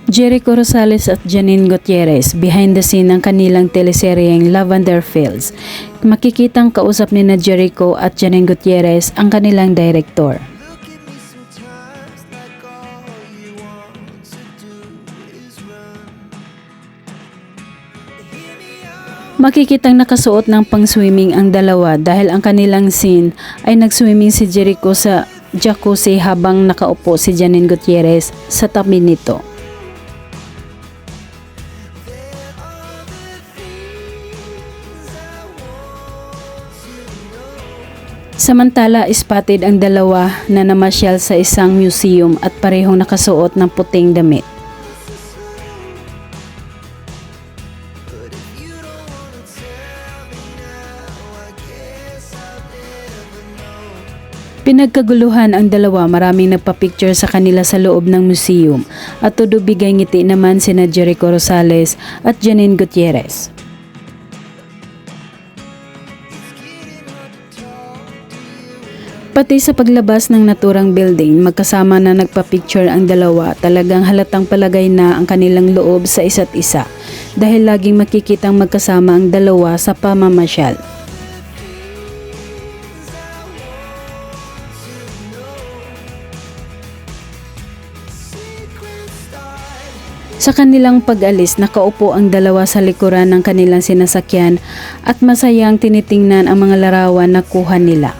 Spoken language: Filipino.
Jericho Rosales at Janine Gutierrez behind the scene ng kanilang teleseryeng Lavender Fields. Makikitang kausap ni na Jericho at Janine Gutierrez ang kanilang director. Makikitang nakasuot ng pang-swimming ang dalawa dahil ang kanilang scene ay nag-swimming si Jericho sa jacuzzi habang nakaupo si Janine Gutierrez sa tabi nito. Samantala, spotted ang dalawa na namasyal sa isang museum at parehong nakasuot ng puting damit. Pinagkaguluhan ang dalawa, maraming nagpa-picture sa kanila sa loob ng museum at todo bigay ngiti naman sina Jericho Rosales at Janine Gutierrez. Pati sa paglabas ng naturang building, magkasama na nagpa-picture ang dalawa, talagang halatang palagay na ang kanilang loob sa isa't isa dahil laging makikitang magkasama ang dalawa sa pamamasyal. Sa kanilang pag-alis, nakaupo ang dalawa sa likuran ng kanilang sinasakyan at masayang tinitingnan ang mga larawan na kuha nila.